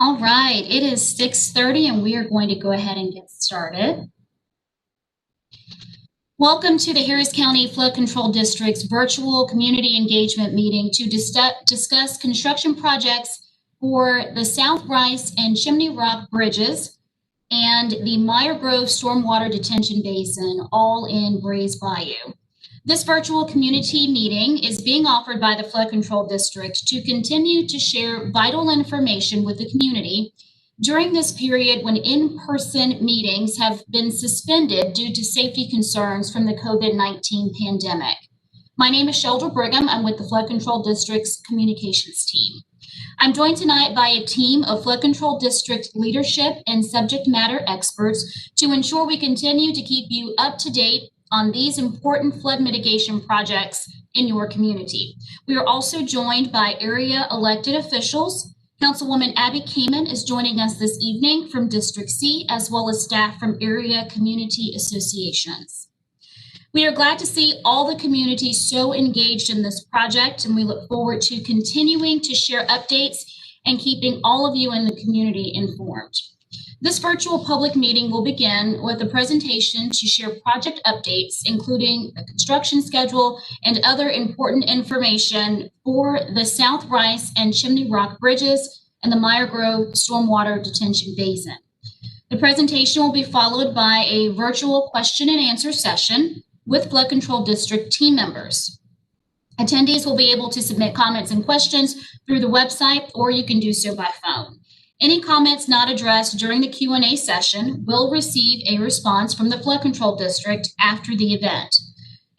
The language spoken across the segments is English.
All right, it is 6:30 and we are going to go ahead and get started. Welcome to the Harris County Flood Control District's virtual community engagement meeting to discuss construction projects for the South Rice and Chimney Rock bridges and the Meyergrove Stormwater Detention Basin, all in Brays Bayou. This virtual community meeting is being offered by the Flood Control District to continue to share vital information with the community during this period when in-person meetings have been suspended due to safety concerns from the COVID-19 pandemic. My name is Sheldra Brigham. I'm with the Flood Control District's communications team. I'm joined tonight by a team of Flood Control District leadership and subject matter experts to ensure we continue to keep you up to date on these important flood mitigation projects in your community. We are also joined by area elected officials. Councilwoman Abby Kamen is joining us this evening from District C, as well as staff from area community associations. We are glad to see all the community so engaged in this project, and we look forward to continuing to share updates and keeping all of you in the community informed. This virtual public meeting will begin with a presentation to share project updates, including the construction schedule and other important information for the South Rice and Chimney Rock bridges and the Meyergrove Stormwater Detention Basin. The presentation will be followed by a virtual question and answer session with Flood Control District team members. Attendees will be able to submit comments and questions through the website, or you can do so by phone. Any comments not addressed during the Q&A session will receive a response from the Flood Control District after the event.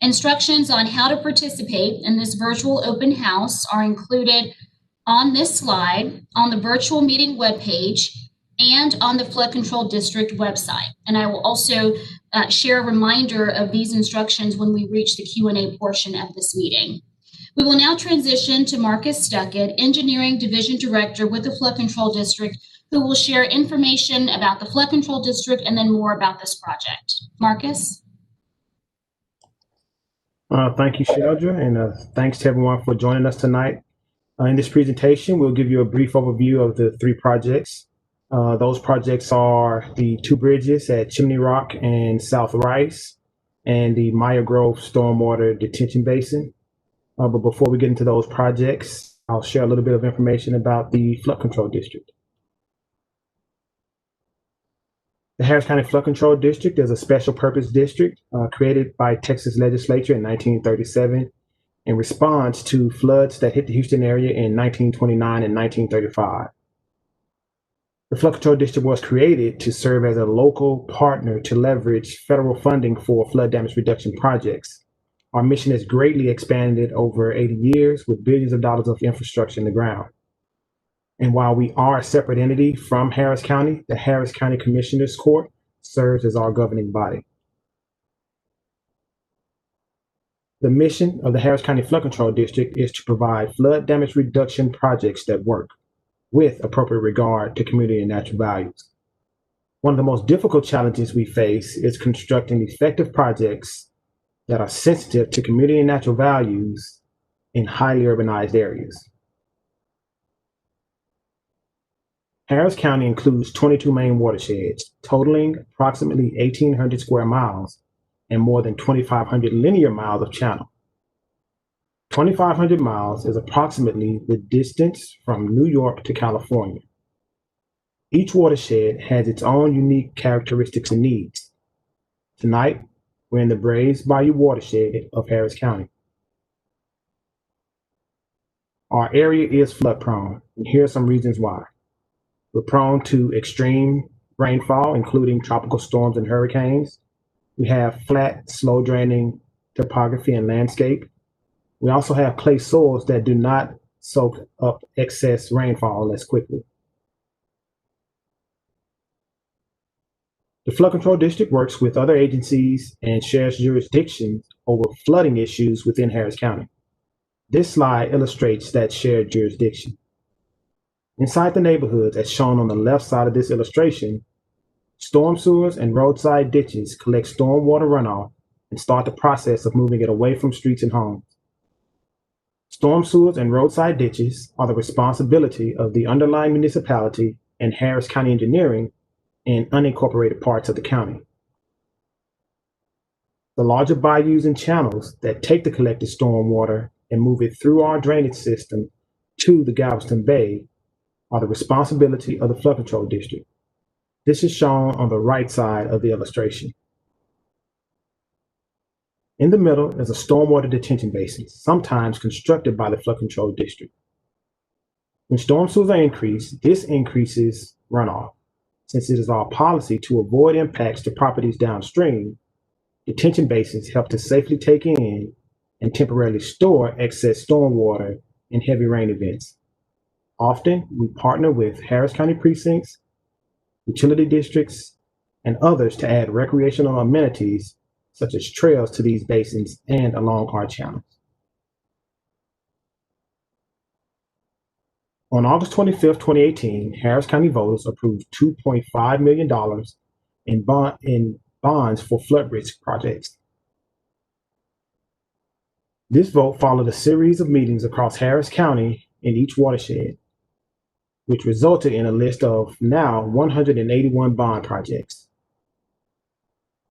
Instructions on how to participate in this virtual open house are included on this slide, on the virtual meeting webpage, and on the Flood Control District website. And I will also share a reminder of these instructions when we reach the Q&A portion of this meeting. We will now transition to Marcus Stuckett, Engineering Division Director with the Flood Control District, who will share information about the Flood Control District and then more about this project. Marcus? Thank you, Sheldra, and thanks to everyone for joining us tonight. In this presentation, we'll give you a brief overview of the three projects. Those projects are the two bridges at Chimney Rock and South Rice and the Meyergrove Stormwater Detention Basin. But before we get into those projects, I'll share a little bit of information about the Flood Control District. The Harris County Flood Control District is a special purpose district created by Texas legislature in 1937 in response to floods that hit the Houston area in 1929 and 1935. The Flood Control District was created to serve as a local partner to leverage federal funding for flood damage reduction projects. Our mission has greatly expanded over 80 years with billions of dollars of infrastructure in the ground. And while we are a separate entity from Harris County, the Harris County Commissioners Court serves as our governing body. The mission of the Harris County Flood Control District is to provide flood damage reduction projects that work with appropriate regard to community and natural values. One of the most difficult challenges we face is constructing effective projects that are sensitive to community and natural values in highly urbanized areas. Harris County includes 22 main watersheds, totaling approximately 1,800 square miles and more than 2,500 linear miles of channel. 2,500 miles is approximately the distance from New York to California. Each watershed has its own unique characteristics and needs. Tonight, we're in the Brays Bayou watershed of Harris County. Our area is flood prone, and here are some reasons why. We're prone to extreme rainfall, including tropical storms and hurricanes. We have flat, slow draining topography and landscape. We also have clay soils that do not soak up excess rainfall as quickly. The Flood Control District works with other agencies and shares jurisdictions over flooding issues within Harris County. This slide illustrates that shared jurisdiction. Inside the neighborhoods, as shown on the left side of this illustration, storm sewers and roadside ditches collect stormwater runoff and start the process of moving it away from streets and homes. Storm sewers and roadside ditches are the responsibility of the underlying municipality and Harris County Engineering in unincorporated parts of the county. The larger bayous and channels that take the collected stormwater and move it through our drainage system to the Galveston Bay are the responsibility of the Flood Control District. This is shown on the right side of the illustration. In the middle is a stormwater detention basin, sometimes constructed by the Flood Control District. When storm sewers are increased, this increases runoff. Since it is our policy to avoid impacts to properties downstream, detention basins help to safely take in and temporarily store excess stormwater in heavy rain events. Often, we partner with Harris County precincts, utility districts, and others to add recreational amenities such as trails to these basins and along our channels. On August 25th, 2018, Harris County voters approved $2.5 million in bonds for flood risk projects. This vote followed a series of meetings across Harris County in each watershed, which resulted in a list of now 181 bond projects.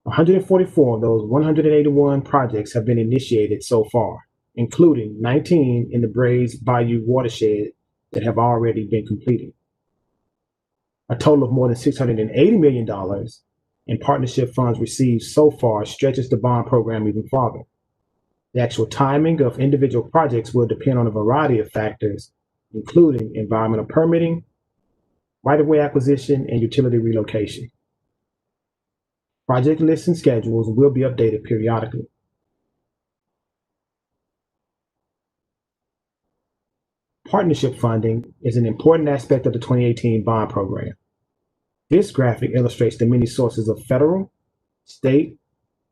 144 of those 181 projects have been initiated so far, including 19 in the Brays Bayou watershed that have already been completed. A total of more than $680 million in partnership funds received so far stretches the bond program even farther. The actual timing of individual projects will depend on a variety of factors, including environmental permitting, right-of-way acquisition, and utility relocation. Project lists and schedules will be updated periodically. Partnership funding is an important aspect of the 2018 bond program. This graphic illustrates the many sources of federal, state,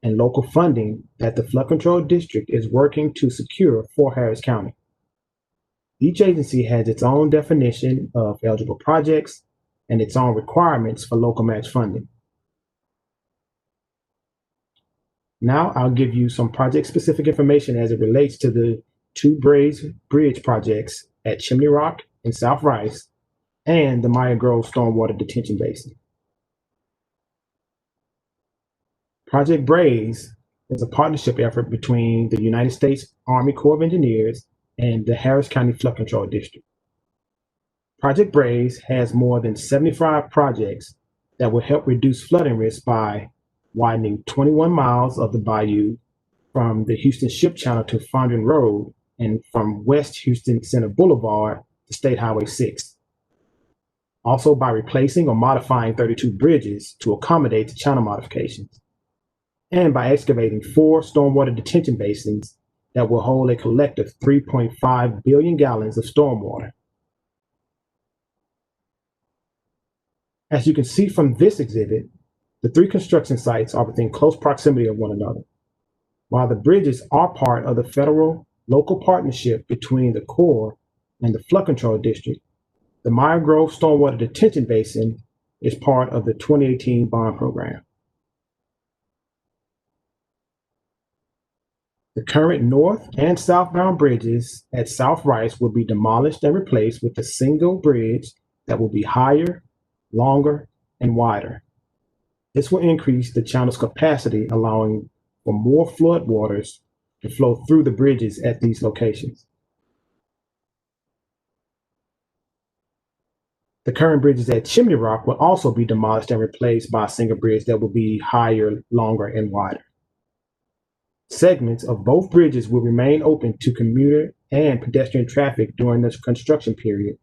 and local funding that the Flood Control District is working to secure for Harris County. Each agency has its own definition of eligible projects and its own requirements for local match funding. Now I'll give you some project-specific information as it relates to the two Brays Bridge projects at Chimney Rock and South Rice and the Meyergrove Stormwater Detention Basin. Project Brays is a partnership effort between the United States Army Corps of Engineers and the Harris County Flood Control District. Project Brays has more than 75 projects that will help reduce flooding risk by widening 21 miles of the bayou from the Houston Ship Channel to Fondren Road and from West Houston Center Boulevard to State Highway 6. Also by replacing or modifying 32 bridges to accommodate the channel modifications, and by excavating 4 stormwater detention basins that will hold a collective 3.5 billion gallons of stormwater. As you can see from this exhibit, the 3 construction sites are within close proximity of one another. While the bridges are part of the federal-local partnership between the Corps and the Flood Control District, the Meyergrove Stormwater Detention Basin is part of the 2018 bond program. The current north and southbound bridges at South Rice will be demolished and replaced with a single bridge that will be higher, longer, and wider. This will increase the channel's capacity, allowing for more flood waters to flow through the bridges at these locations. The current bridges at Chimney Rock will also be demolished and replaced by a single bridge that will be higher, longer, and wider. Segments of both bridges will remain open to commuter and pedestrian traffic during the construction period,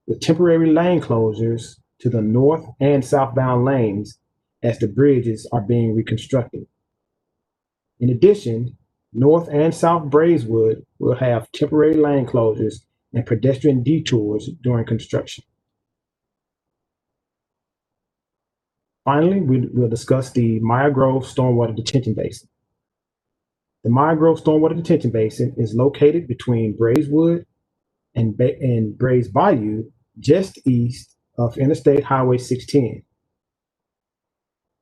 with temporary lane closures to the north and southbound lanes as the bridges are being reconstructed. In addition, North and South Braeswood will have temporary lane closures and pedestrian detours during construction. Finally, we'll discuss the Meyergrove Stormwater Detention Basin. The Meyergrove Stormwater Detention Basin is located between Braeswood and Brays Bayou, just east of Interstate Highway 610.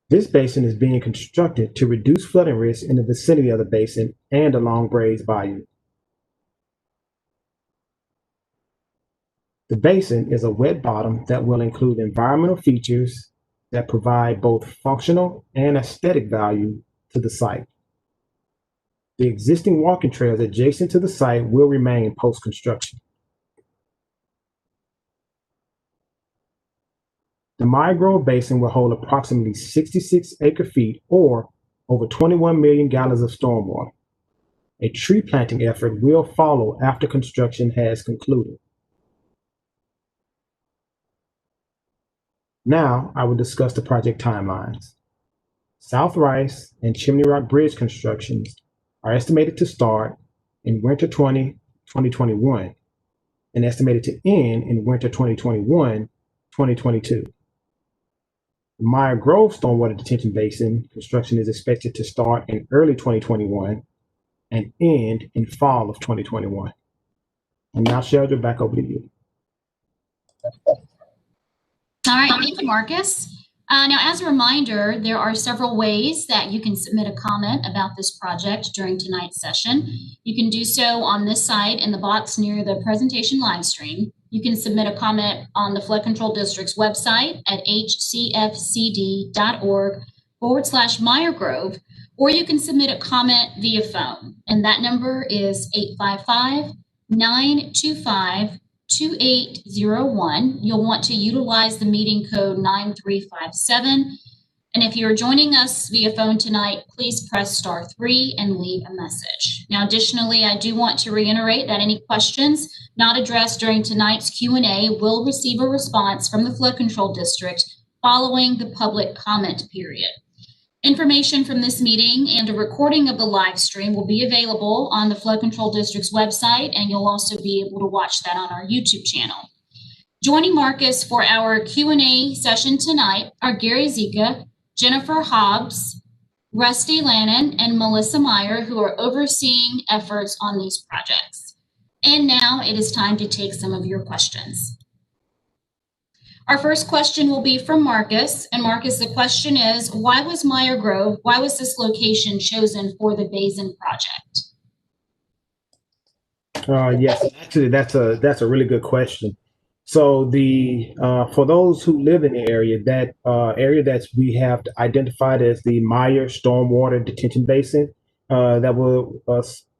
This basin is being constructed to reduce flooding risk in the vicinity of the basin and along Brays Bayou. The basin is a wet bottom that will include environmental features that provide both functional and aesthetic value to the site. The existing walking trails adjacent to the site will remain post-construction. The Meyergrove Basin will hold approximately 66 acre-feet or over 21 million gallons of stormwater. A tree planting effort will follow after construction has concluded. Now I will discuss the project timelines. South Rice and Chimney Rock Bridge constructions are estimated to start in winter 2021 and estimated to end in winter 2021-2022. The Meyergrove Stormwater Detention Basin construction is expected to start in early 2021 and end in fall of 2021. And now, Sheldon, back over to you. All right, thank you, Marcus. Now, as a reminder, there are several ways that you can submit a comment about this project during tonight's session. You can do so on this side in the box near the presentation live stream. You can submit a comment on the Flood Control District's website at hcfcd.org/Meyergrove, or you can submit a comment via phone, and that number is 855-925-2801. You'll want to utilize the meeting code 9357. And if you're joining us via phone tonight, please press *3 and leave a message. Now, additionally, I do want to reiterate that any questions not addressed during tonight's Q&A will receive a response from the Flood Control District following the public comment period. Information from this meeting and a recording of the live stream will be available on the Flood Control District's website, and you'll also be able to watch that on our YouTube channel. Joining Marcus for our Q&A session tonight are Gary Zika, Jennifer Hobbs, Rusty Lannon, and Melissa Meyer, who are overseeing efforts on these projects. And now it is time to take some of your questions. Our first question will be from Marcus. And Marcus, the question is, why was this location chosen for the Basin project? Yes, actually, that's a really good question. So for those who live in the area, that area that we have identified as the Meyer Stormwater Detention Basin, that were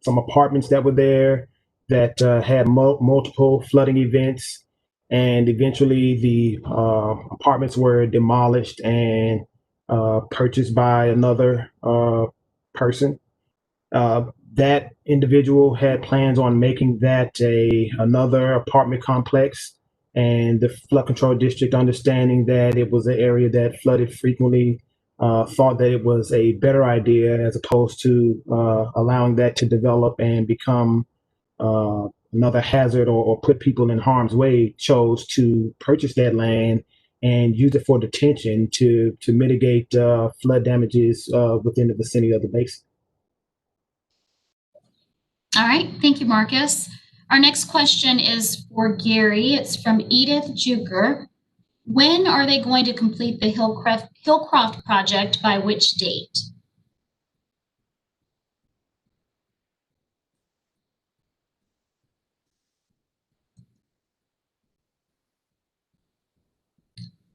some apartments that were there that had multiple flooding events, and eventually the apartments were demolished and purchased by another person. That individual had plans on making that another apartment complex. And the Flood Control District, understanding that it was an area that flooded frequently, thought that it was a better idea as opposed to allowing that to develop and become another hazard or put people in harm's way, chose to purchase that land and use it for detention to mitigate flood damages within the vicinity of the basin. All right, thank you, Marcus. Our next question is for Gary. It's from Edith Juker. When are they going to complete the Hillcroft project, by which date?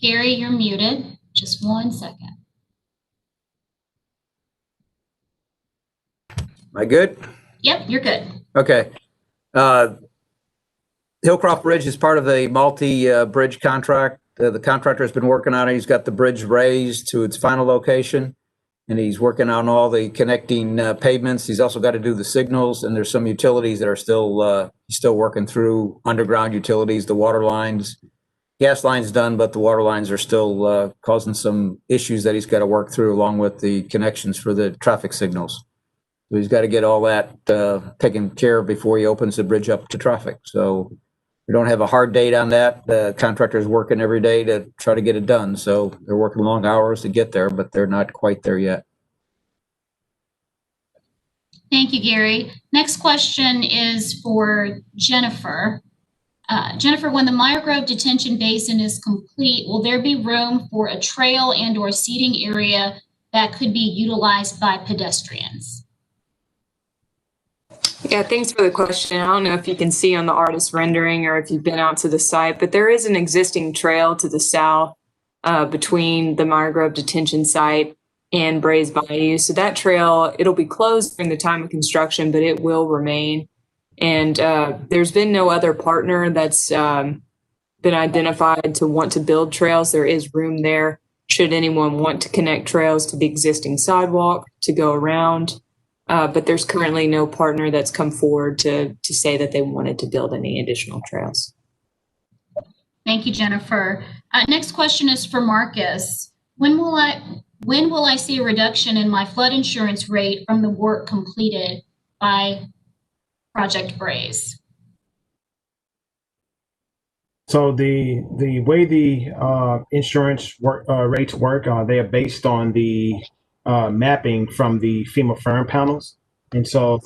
Gary, you're muted. Just 1 second. Am I good? Yep, you're good. Okay. Hillcroft Bridge is part of a multi-bridge contract. The contractor has been working on it. He's got the bridge raised to its final location, and he's working on all the connecting pavements. He's also got to do the signals, and there's some utilities that are still working through, underground utilities, the water lines. Gas line's done, but the water lines are still causing some issues that he's got to work through, along with the connections for the traffic signals. So he's got to get all that taken care of before he opens the bridge up to traffic. So we don't have a hard date on that. The contractor is working every day to try to get it done. So they're working long hours to get there, but they're not quite there yet. Thank you, Gary. Next question is for Jennifer. Jennifer, when the Meyergrove Detention Basin is complete, will there be room for a trail and/or seating area that could be utilized by pedestrians? Yeah, thanks for the question. I don't know if you can see on the artist rendering or if you've been out to the site, but there is an existing trail to the south between the Meyergrove detention site and Brays Bayou. So that trail, it'll be closed during the time of construction, but it will remain. And there's been no other partner that's been identified to want to build trails. There is room there should anyone want to connect trails to the existing sidewalk to go around. But there's currently no partner that's come forward to say that they wanted to build any additional trails. Thank you, Jennifer. Next question is for Marcus. When will I see a reduction in my flood insurance rate from the work completed by Project Brays? So the way the insurance rates work, they are based on the mapping from the FEMA firm panels, and so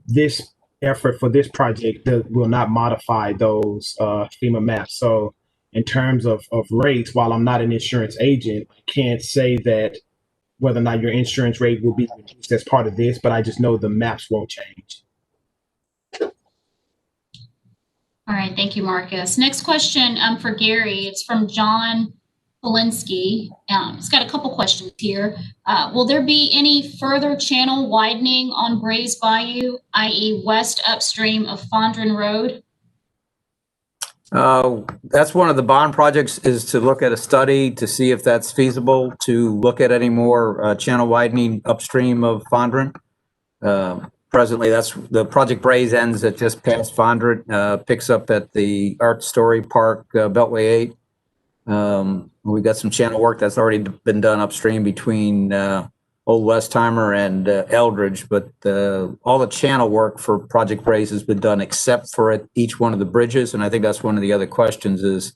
this effort for this project will not modify those FEMA maps. So in terms of rates, while I'm not an insurance agent, I can't say that whether or not your insurance rate will be reduced as part of this, but I just know the maps won't change. All right, thank you, Marcus. Next question for Gary. It's from John Polinsky. He's got a couple questions here. Will there be any further channel widening on Brays Bayou, i.e. west upstream of Fondren Road? That's one of the bond projects, is to look at a study to see if that's feasible, to look at any more channel widening upstream of Fondren. Presently, that's the Project Brays ends at just past Fondren, picks up at the Art Story Park, Beltway 8. We've got some channel work that's already been done upstream between Old Westheimer and Eldridge, but all the channel work for Project Brays has been done except for at each one of the bridges. And I think that's one of the other questions is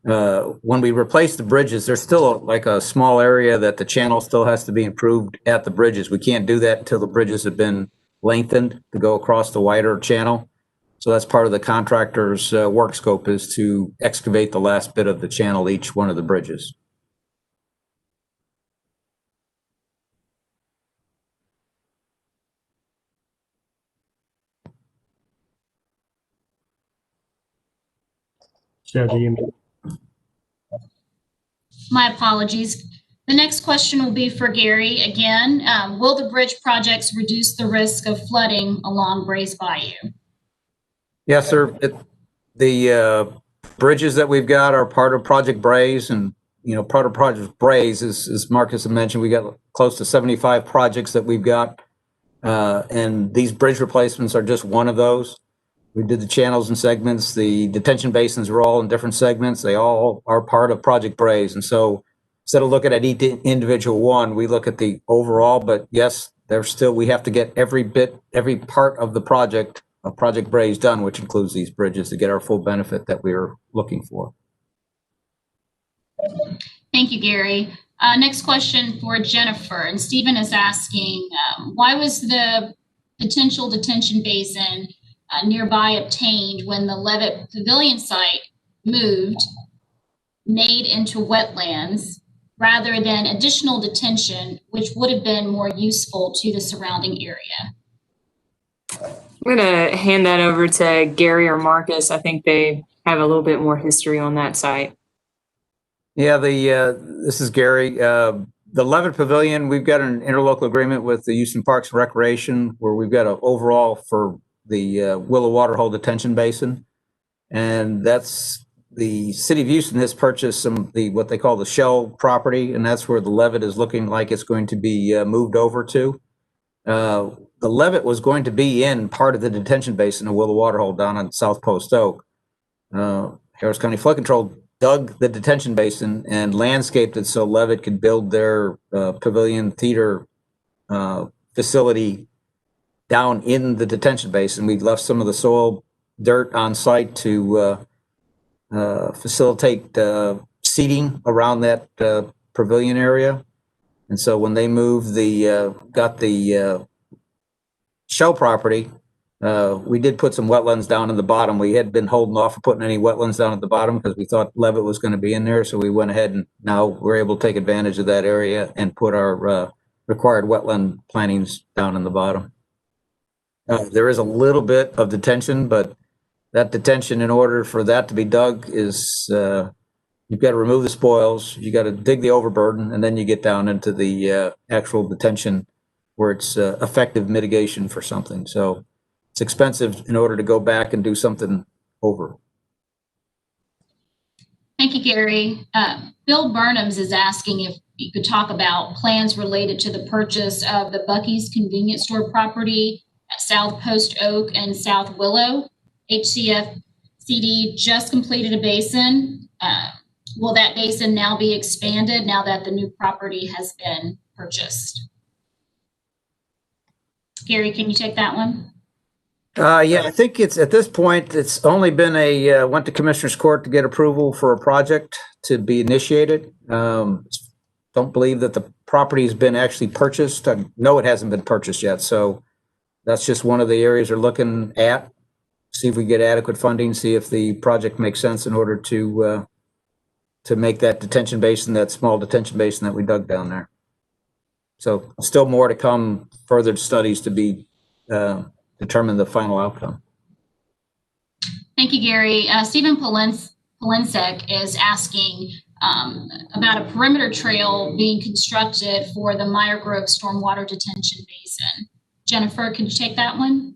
when we replace the bridges, there's still like a small area that the channel still has to be improved at the bridges. We can't do that until the bridges have been lengthened to go across the wider channel. So that's part of the contractor's work scope, is to excavate the last bit of the channel each one of the bridges. My apologies. The next question will be for Gary again. Will the bridge projects reduce the risk of flooding along Brays Bayou? Yes, sir. The bridges that we've got are part of Project Brays, and part of Project Brays is, as Marcus had mentioned, we got close to 75 projects that we've got, and these bridge replacements are just one of those. We did the channels and segments. The detention basins are all in different segments. They all are part of Project Brays, and so instead of looking at each individual one, we look at the overall. But yes, we have to get every part of the project of Project Brays done, which includes these bridges, to get our full benefit that we are looking for. Thank you, Gary. Next question for Jennifer. And Stephen is asking, why was the potential detention basin nearby obtained when the Levitt Pavilion site made into wetlands rather than additional detention, which would have been more useful to the surrounding area? I'm going to hand that over to Gary or Marcus. I think they have a little bit more history on that site. Yeah, this is Gary. The Levitt Pavilion, we've got an interlocal agreement with the Houston Parks and Recreation, where we've got an overall for the Willow Waterhole Detention Basin. And that's the city of Houston has purchased what they call the shell property, and that's where the Levitt is looking like it's going to be moved over to. The Levitt was going to be in part of the detention basin of Willow Waterhole down on South Post Oak. Harris County Flood Control dug the detention basin and landscaped it so Levitt could build their pavilion theater facility down in the detention basin. We left some of the soil dirt on site to facilitate seating around that pavilion area. And so when they moved got the shell property, we did put some wetlands down in the bottom. We had been holding off of putting any wetlands down at the bottom because we thought Levitt was going to be in there. So we went ahead, and now we're able to take advantage of that area and put our required wetland plantings down in the bottom. There is a little bit of detention, but that detention, in order for that to be dug, is you've got to remove the spoils, you got to dig the overburden, and then you get down into the actual detention where it's effective mitigation for something. So it's expensive in order to go back and do something over. Thank you, Gary. Bill Burnhams is asking if you could talk about plans related to the purchase of the Buc-ee's convenience store property at South Post Oak and South Willow. HCFCD just completed a basin. Will that basin now be expanded now that the new property has been purchased? Gary, can you take that one? Yeah, I think it's at this point, it's only been went to Commissioner's Court to get approval for a project to be initiated. Don't believe that the property has been actually purchased. No, it hasn't been purchased yet. So that's just one of the areas they're looking at. See if we get adequate funding, see if the project makes sense in order to make that detention basin, that small detention basin that we dug down there. So still more to come, further studies to be determine the final outcome. Thank you, Gary. Stephen Polensek is asking about a perimeter trail being constructed for the Meyergrove Stormwater Detention Basin. Jennifer, can you take that one?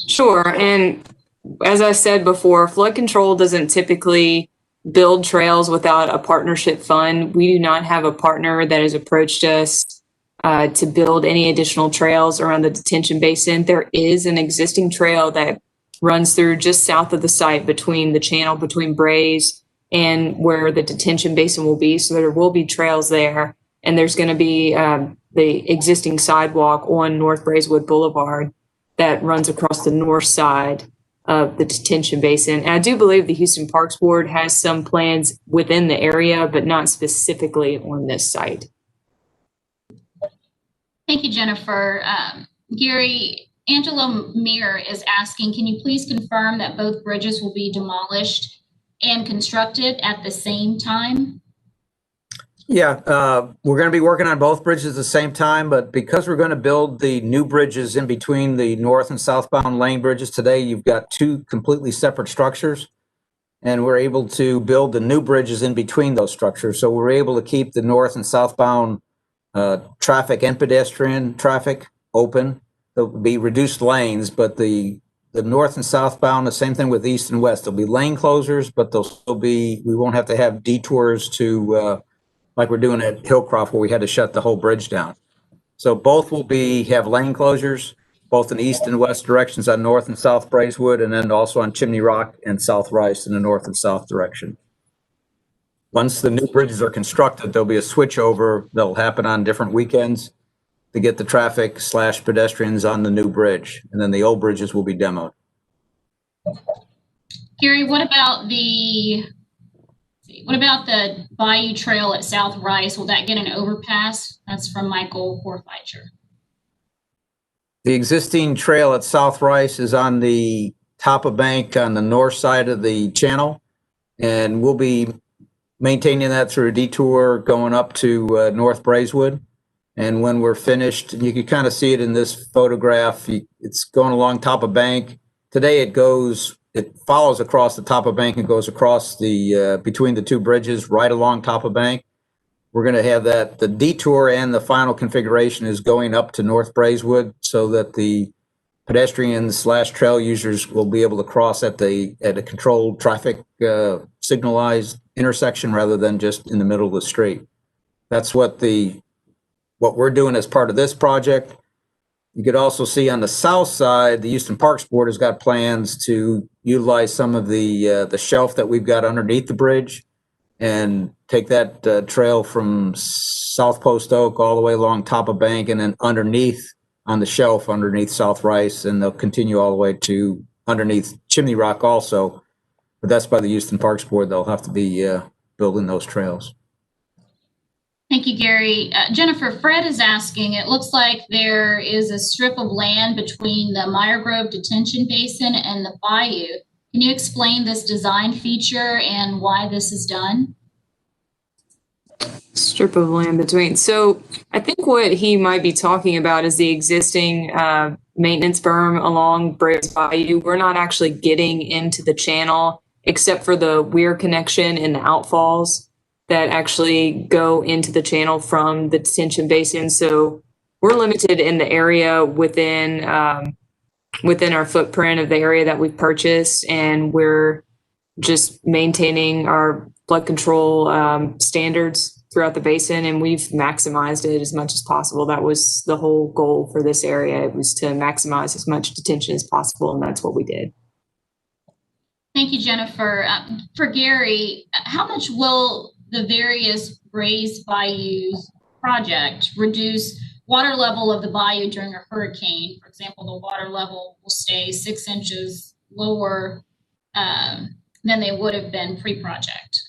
Sure. And as I said before, flood control doesn't typically build trails without a partnership fund. We do not have a partner that has approached us to build any additional trails around the detention basin. There is an existing trail that runs through just south of the site between the channel between Braze and where the detention basin will be. So there will be trails there. And there's going to be the existing sidewalk on North Brazewood Boulevard that runs across the north side of the detention basin. And I do believe the Houston Parks Board has some plans within the area, but not specifically on this site. Thank you, Jennifer. Gary, Angela Meir is asking, can you please confirm that both bridges will be demolished and constructed at the same time? Yeah, we're going to be working on both bridges at the same time, but because we're going to build the new bridges in between the north and southbound lane bridges today, you've got two completely separate structures, and we're able to build the new bridges in between those structures. So we're able to keep the north and southbound traffic and pedestrian traffic open. There'll be reduced lanes, but the north and southbound, the same thing with east and west. There'll be lane closures, but there'll still be, we won't have to have detours to like we're doing at Hillcroft where we had to shut the whole bridge down. So both will have lane closures, both in east and west directions on North and South Brazewood, and then also on Chimney Rock and South Rice in the north and south direction. Once the new bridges are constructed, there'll be a switchover that'll happen on different weekends to get the traffic / pedestrians on the new bridge, and then the old bridges will be demoed. Gary, what about the Bayou Trail at South Rice? Will that get an overpass? That's from Michael Horfeicher. The existing trail at South Rice is on the top of bank on the north side of the channel, and we'll be maintaining that through a detour going up to North Brazewood. And when we're finished, you can kind of see it in this photograph. It's going along top of bank. Today it follows across the top of bank and goes across the between the two bridges right along top of bank. We're going to have that, the detour and the final configuration is going up to North Brazewood so that the pedestrians / trail users will be able to cross at a controlled traffic signalized intersection rather than just in the middle of the street. That's what we're doing as part of this project. You could also see on the south side, the Houston Parks Board has got plans to utilize some of the shelf that we've got underneath the bridge and take that trail from South Post Oak all the way along top of bank and then underneath on the shelf underneath South Rice, and they'll continue all the way to underneath Chimney Rock also. But that's by the Houston Parks Board. They'll have to be building those trails. Thank you, Gary. Jennifer, Fred is asking, it looks like there is a strip of land between the Meyergrove Detention Basin and the Bayou. Can you explain this design feature and why this is done? Strip of land between. So I think what he might be talking about is the existing maintenance berm along Braves Bayou. We're not actually getting into the channel except for the weir connection and the outfalls that actually go into the channel from the detention basin. So we're limited in the area within our footprint of the area that we've purchased, and we're just maintaining our flood control standards throughout the basin, and we've maximized it as much as possible. That was the whole goal for this area. It was to maximize as much detention as possible, and that's what we did. Thank you, Jennifer. For Gary, how much will the various raised bayous project reduce water level of the bayou during a hurricane? For example, the water level will stay 6 inches lower than they would have been pre-project.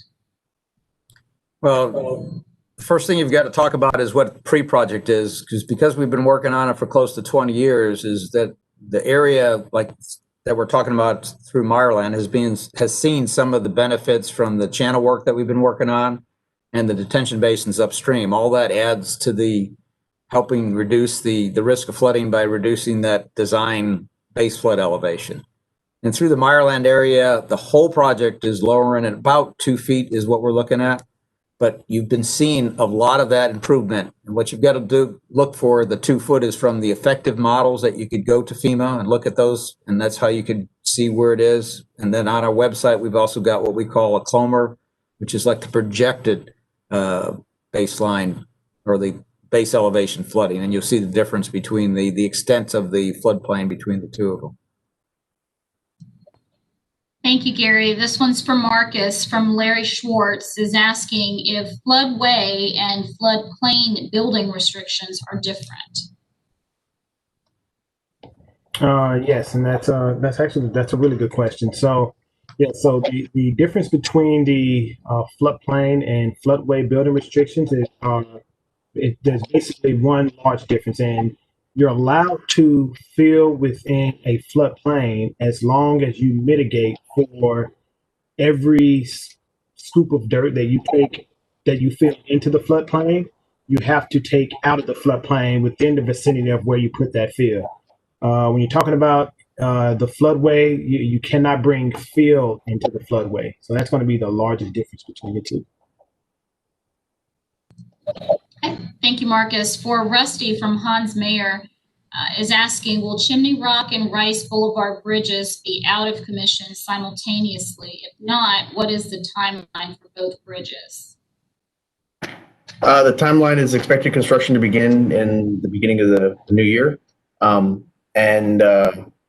Well, the first thing you've got to talk about is what pre-project is, because we've been working on it for close to 20 years, is that the area like that we're talking about through Meyerland has seen some of the benefits from the channel work that we've been working on and the detention basins upstream. All that adds to the helping reduce the risk of flooding by reducing that design base flood elevation. And through the Meyerland area, the whole project is lowering at about 2 feet is what we're looking at. But you've been seeing a lot of that improvement. And what you've got to do, look for the 2 foot is from the effective models that you could go to FEMA and look at those. And that's how you could see where it is. And then on our website, we've also got what we call a clomer, which is like the projected baseline or the base elevation flooding. And you'll see the difference between the extent of the floodplain between the two of them. Thank you, Gary. This one's from Marcus from Larry Schwartz, is asking if floodway and floodplain building restrictions are different. Yes, and that's a really good question. So, yeah, so the difference between the floodplain and floodway building restrictions is there's basically one large difference, and you're allowed to fill within a floodplain as long as you mitigate for every scoop of dirt that you fill into the floodplain. You have to take out of the floodplain within the vicinity of where you put that fill. When you're talking about the floodway, you cannot bring fill into the floodway. So that's going to be the largest difference between the two. Thank you, Marcus. For Rusty from Hans Mayer is asking, will Chimney Rock and Rice Boulevard bridges be out of commission simultaneously? If not, what is the timeline for both bridges? The timeline is expected construction to begin in the beginning of the new year. And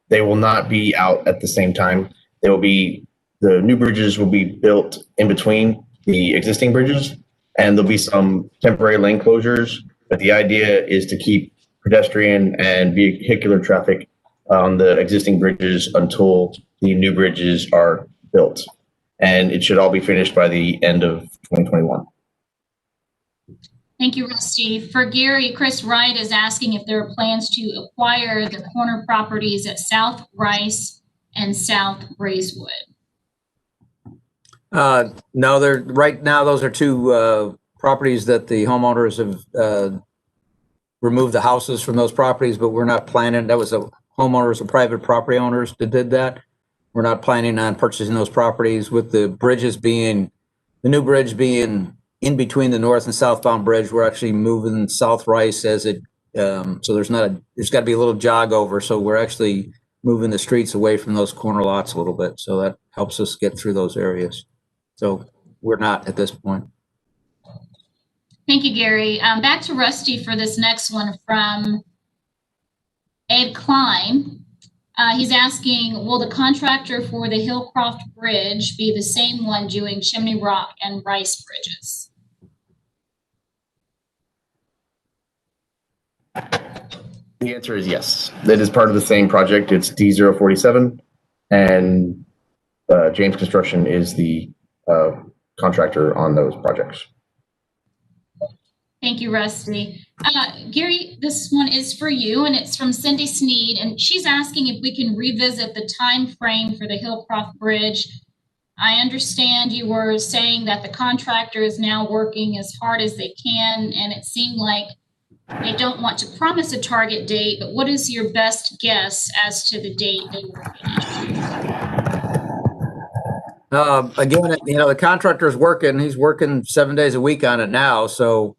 they will not be out at the same time. The new bridges will be built in between the existing bridges, and there'll be some temporary lane closures. But the idea is to keep pedestrian and vehicular traffic on the existing bridges until the new bridges are built. And it should all be finished by the end of 2021. Thank you, Rusty. For Gary, Chris Wright is asking if there are plans to acquire the corner properties at South Rice and South Braeswood. No, right now those are two properties that the homeowners have removed the houses from those properties, but we're not planning. That was homeowners and private property owners that did that. We're not planning on purchasing those properties, with the bridges being, the new bridge being in between the north and southbound bridge. We're actually moving South Rice as it, so there's got to be a little jog over. So we're actually moving the streets away from those corner lots a little bit. So that helps us get through those areas. So we're not at this point. Thank you, Gary. Back to Rusty for this next one from Ed Klein. He's asking, will the contractor for the Hillcroft Bridge be the same one doing Chimney Rock and Rice bridges? The answer is yes. That is part of the same project. It's D047, and James Construction is the contractor on those projects. Thank you, Rusty. Gary, this one is for you, and it's from Cindy Sneed, and she's asking if we can revisit the time frame for the Hillcroft Bridge I understand you were saying that the contractor is now working as hard as they can, and it seemed like they don't want to promise a target date, but what is your best guess as to the date they will finish? Again, the contractor's working. He's working 7 days a week on it now, so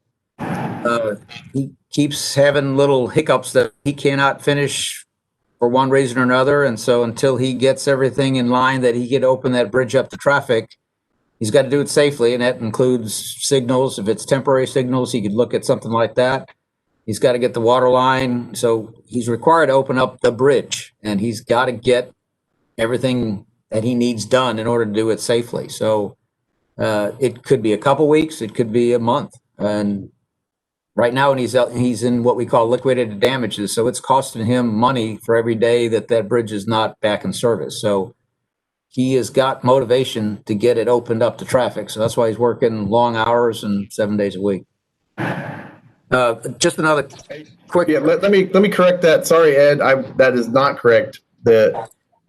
he keeps having little hiccups that he cannot finish for one reason or another. And so until he gets everything in line that he could open that bridge up to traffic, he's got to do it safely, and that includes signals. If it's temporary signals, he could look at something like that. He's got to get the water line. So he's required to open up the bridge, and he's got to get everything that he needs done in order to do it safely. So it could be a couple weeks, it could be a month. And right now, he's in what we call liquidated damages. So it's costing him money for every day that bridge is not back in service. So he has got motivation to get it opened up to traffic. So that's why he's working long hours and 7 days a week. Just another quick. Yeah, let me correct that. Sorry, Ed, that is not correct.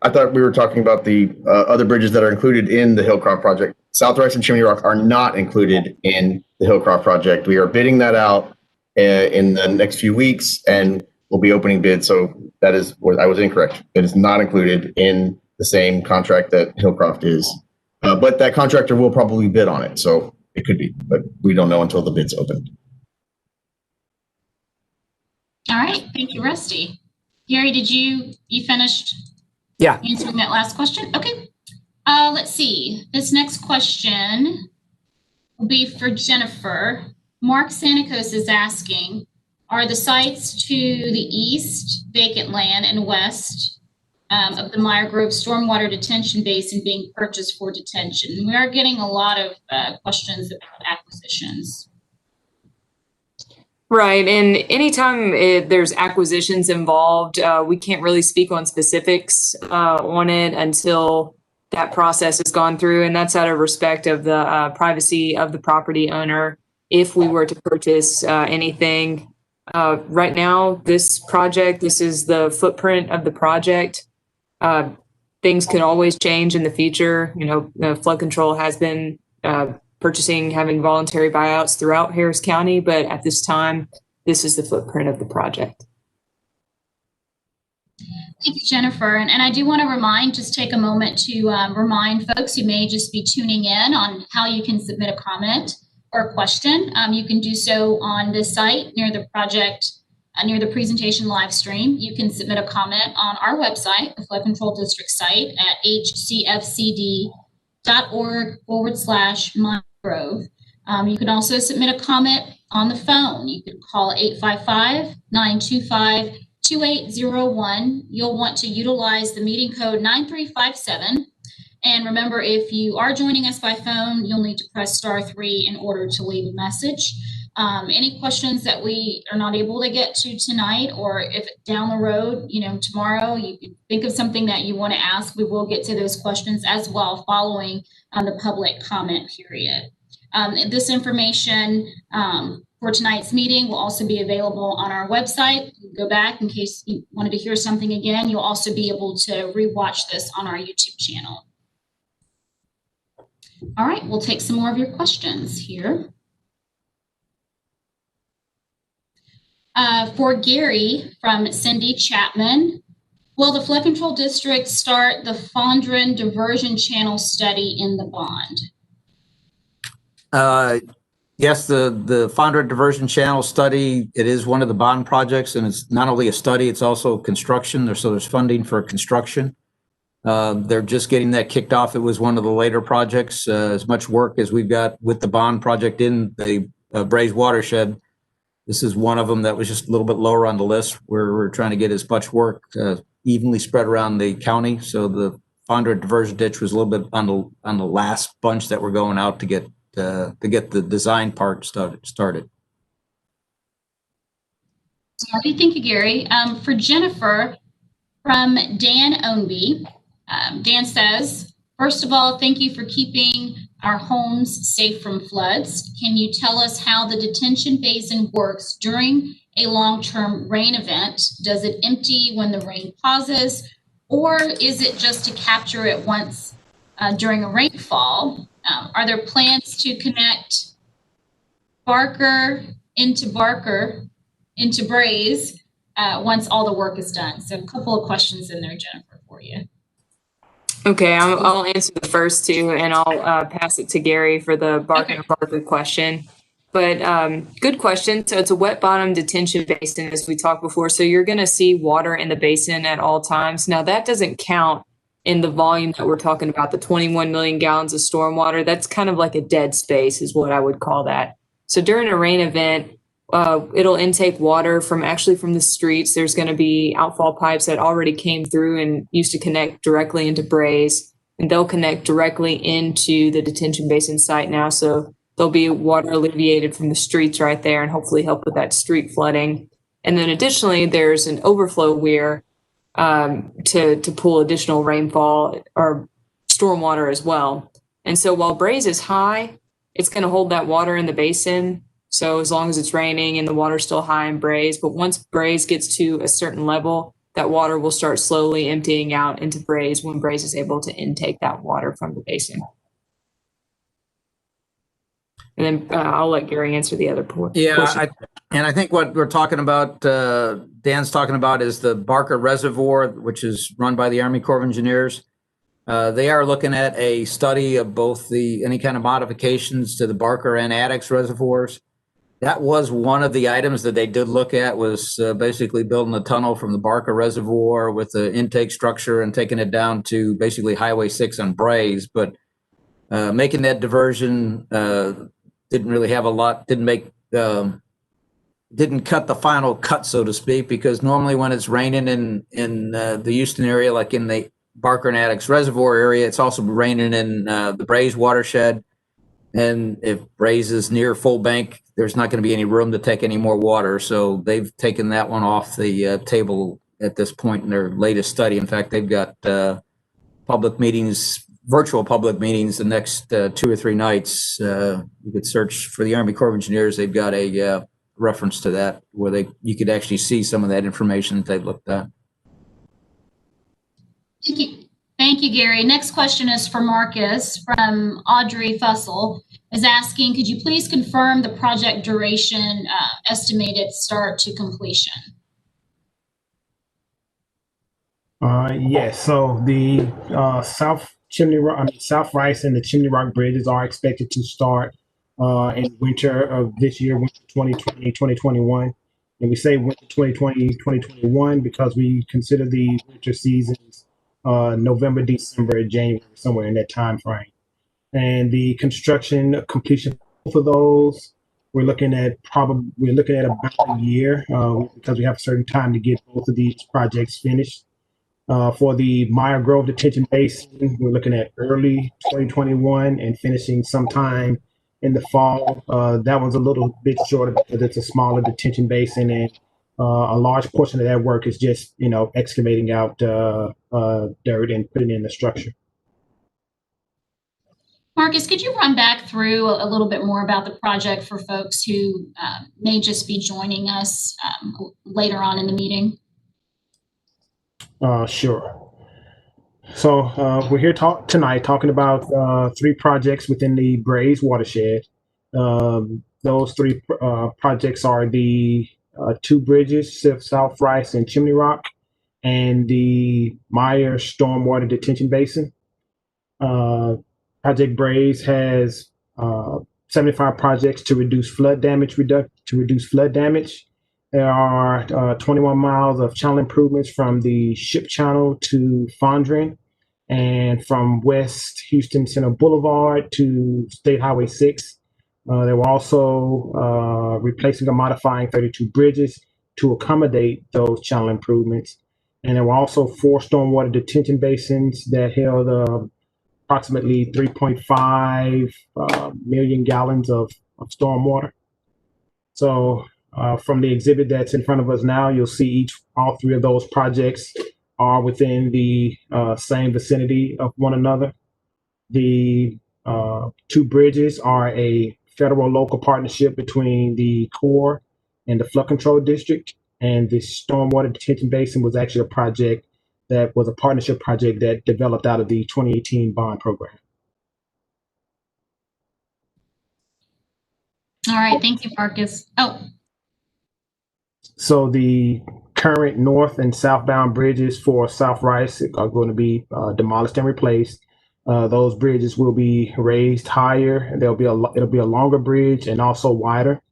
I thought we were talking about the other bridges that are included in the Hillcroft project. South Rice and Chimney Rock are not included in the Hillcroft project. We are bidding that out in the next few weeks, and we'll be opening bids. So I was incorrect. It is not included in the same contract that Hillcroft is, but that contractor will probably bid on it. So it could be, but we don't know until the bid's open. All right, thank you, Rusty. Gary, did you finished? Yeah. Answering that last question? Okay. Let's see. This next question will be for Jennifer. Mark Santikos is asking, are the sites to the east, vacant land, and west of the Meyergrove Stormwater Detention Basin being purchased for detention? We are getting a lot of questions about acquisitions. Right. And anytime there's acquisitions involved, we can't really speak on specifics on it until that process has gone through. And that's out of respect of the privacy of the property owner. If we were to purchase anything right now, this is the footprint of the project. Things can always change in the future. Flood control has been having voluntary buyouts throughout Harris County, but at this time, this is the footprint of the project. Thank you, Jennifer. And I do want to take a moment to remind folks who may just be tuning in on how you can submit a comment or a question. You can do so on this site near the project, near the presentation live stream. You can submit a comment on our website, the Flood Control District site at hcfcd.org/Meyergrove. You can also submit a comment on the phone. You can call 855-925-2801. You'll want to utilize the meeting code 9357. And remember, if you are joining us by phone, you'll need to press *3 in order to leave a message. Any questions that we are not able to get to tonight, or if down the road, tomorrow, you think of something that you want to ask, we will get to those questions as well following the public comment period. This information for tonight's meeting will also be available on our website. Go back in case you wanted to hear something again. You'll also be able to rewatch this on our YouTube channel. All right, we'll take some more of your questions here. For Gary from Cindy Chapman, will the Flood Control District start the Fondren Diversion Channel study in the bond? Yes, the Fondren Diversion Channel study, it is one of the bond projects, and it's not only a study, it's also construction. So there's funding for construction. They're just getting that kicked off. It was one of the later projects. As much work as we've got with the bond project in the Braze watershed, this is one of them that was just a little bit lower on the list, where we're trying to get as much work evenly spread around the county. So the Fondren Diversion Ditch was a little bit on the last bunch that we're going out to get the design part started. All right, thank you, Gary. For Jennifer, from Dan Ownby, Dan says, first of all, thank you for keeping our homes safe from floods. Can you tell us how the detention basin works during a long-term rain event? Does it empty when the rain pauses, or is it just to capture it once during a rainfall. Are there plans to connect Barker into Braze once all the work is done? So a couple of questions in there, Jennifer, for you. Okay, I'll answer the first two, and I'll pass it to Gary for the Barker question. But good question. So it's a wet bottom detention basin, as we talked before. So you're going to see water in the basin at all times. Now, that doesn't count in the volume that we're talking about, the 21 million gallons of stormwater. That's kind of like a dead space is what I would call that. So during a rain event, it'll intake water from the streets. There's going to be outfall pipes that already came through and used to connect directly into Braze, and they'll connect directly into the detention basin site now. So there'll be water alleviated from the streets right there and hopefully help with that street flooding. And then additionally, there's an overflow weir to pull additional rainfall or stormwater as well. And so while Braze is high, it's going to hold that water in the basin. So as long as it's raining and the water's still high in Braze, but once Braze gets to a certain level, that water will start slowly emptying out into Braze when Braze is able to intake that water from the basin. And then I'll let Gary answer the other portion. Yeah, I think what we're talking about, Dan's talking about, is the Barker Reservoir, which is run by the Army Corps of Engineers. They are looking at a study of both any kind of modifications to the Barker and Addicks reservoirs. That was one of the items that they did look at, was basically building a tunnel from the Barker Reservoir with the intake structure and taking it down to basically Highway 6 on Braze. But making that diversion didn't really have a lot, didn't cut the final cut, so to speak, because normally when it's raining in the Houston area, like in the Barker and Addicks Reservoir area, it's also raining in the Braze watershed. And if Braze is near full bank, there's not going to be any room to take any more water. So they've taken that one off the table at this point in their latest study. In fact, they've got public meetings, virtual public meetings the next 2 or 3 nights. You could search for the Army Corps of Engineers. They've got a reference to that where you could actually see some of that information that they've looked at. Thank you. Thank you, Gary. Next question is for Marcus from Audrey Fussell, is asking, could you please confirm the project duration, estimated start to completion? Yes, so the South Rice and the Chimney Rock bridges are expected to start in winter of this year, winter 2020, 2021. And we say winter 2020, 2021 because we consider the winter seasons November, December, January, somewhere in that time frame. And the construction completion for those, we're looking at about a year because we have a certain time to get both of these projects finished. For the Meyergrove Detention Basin, we're looking at early 2021 and finishing sometime in the fall. That one's a little bit shorter because it's a smaller detention basin, and a large portion of that work is just, excavating out dirt and putting in the structure. Marcus, could you run back through a little bit more about the project for folks who may just be joining us later on in the meeting? Sure. So we're here tonight talking about 3 projects within the Braze watershed. Those 3 projects are the 2 bridges, South Rice and Chimney Rock, and the Meyer Stormwater Detention Basin. Project Braze has 75 projects to reduce flood damage. There are 21 miles of channel improvements from the Ship Channel to Fondren, and from West Houston Center Boulevard to State Highway 6. They were also replacing or modifying 32 bridges to accommodate those channel improvements. And there were also 4 stormwater detention basins that held approximately 3.5 million gallons of stormwater. So from the exhibit that's in front of us now, you'll see all 3 of those projects are within the same vicinity of one another. The 2 bridges are a federal local partnership between the Corps and the Flood Control District, and the Stormwater Detention Basin was actually a project that was a partnership project that developed out of the 2018 bond program. All right, thank you, Marcus. Oh, So the current north and southbound bridges for South Rice are going to be demolished and replaced. Those bridges will be raised higher. It'll be a longer bridge and also wider.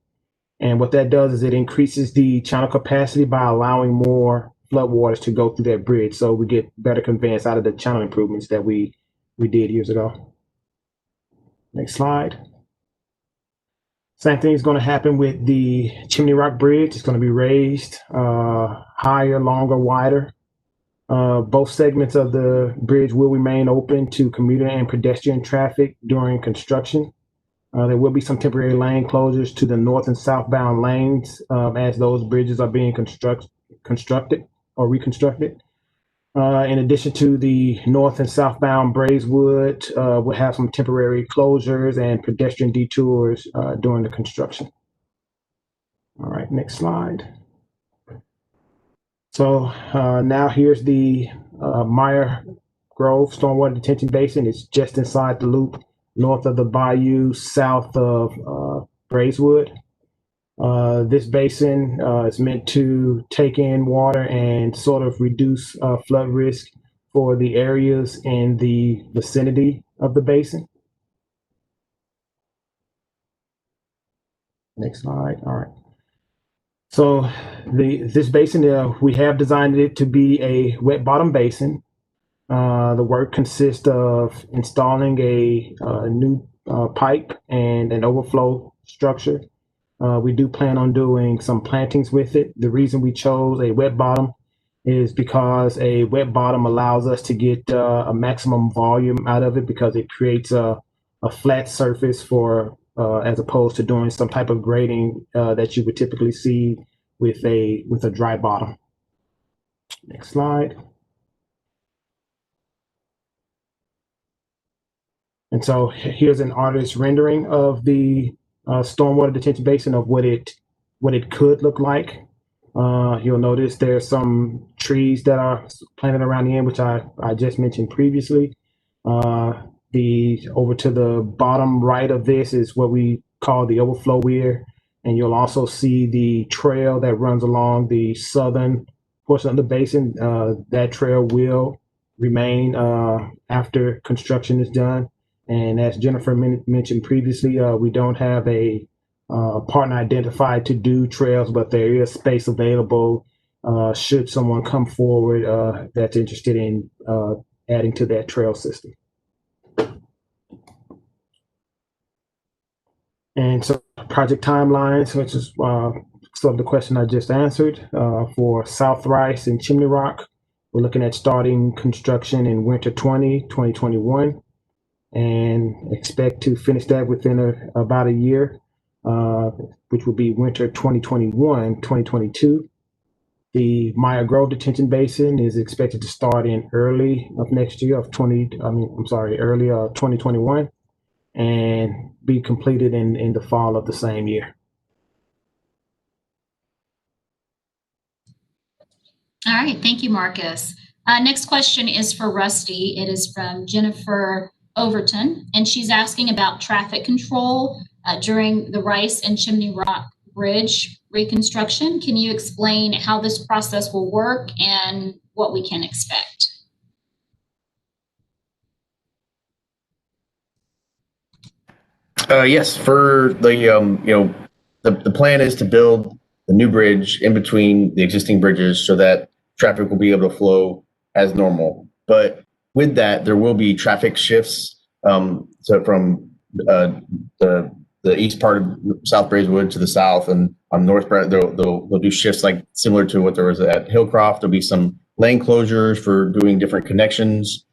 And what that does is it increases the channel capacity by allowing more floodwaters to go through that bridge. So we get better conveyance out of the channel improvements that we did years ago. Next slide. Same thing is going to happen with the Chimney Rock Bridge. It's going to be raised higher, longer, wider. Both segments of the bridge will remain open to commuter and pedestrian traffic during construction. There will be some temporary lane closures to the north and southbound lanes as those bridges are being constructed or reconstructed. In addition to the north and southbound Braeswood, we'll have some temporary closures and pedestrian detours during the construction. All right, next slide. So now here's the Meyergrove Stormwater Detention Basin. It's just inside the loop, north of the bayou, south of Braeswood. This basin is meant to take in water and sort of reduce flood risk for the areas in the vicinity of the basin. Next slide. All right. So this basin, we have designed it to be a wet bottom basin. The work consists of installing a new pipe and an overflow structure. We do plan on doing some plantings with it. The reason we chose a wet bottom is because a wet bottom allows us to get a maximum volume out of it because it creates a flat surface for as opposed to doing some type of grading that you would typically see with a dry bottom. Next slide. And so here's an artist's rendering of the stormwater detention basin of what it could look like. You'll notice there's some trees that are planted around the end, which I just mentioned previously. Over to the bottom right of this is what we call the overflow weir, and you'll also see the trail that runs along the southern portion of the basin. That trail will remain after construction is done. And as Jennifer mentioned previously, we don't have a partner identified to do trails, but there is space available should someone come forward that's interested in adding to that trail system. And so project timelines, which is sort of the question I just answered, for South Rice and Chimney Rock, we're looking at starting construction in winter 2021. And expect to finish that within about a year, which will be winter 2021-2022. The Meyergrove Detention Basin is expected to start in early of next year early 2021, and be completed in the fall of the same year. all right, thank you, Marcus. Next question is for Rusty. It is from Jennifer Overton, and she's asking about traffic control during the Rice and Chimney Rock Bridge reconstruction. Can you explain how this process will work and what we can expect? Yes, for the plan is to build the new bridge in between the existing bridges so that traffic will be able to flow as normal. But with that, there will be traffic shifts. So from the east part of South Braeswood to the south, and on North they'll do shifts like similar to what there was at Hillcroft. There'll be some lane closures for doing different connections.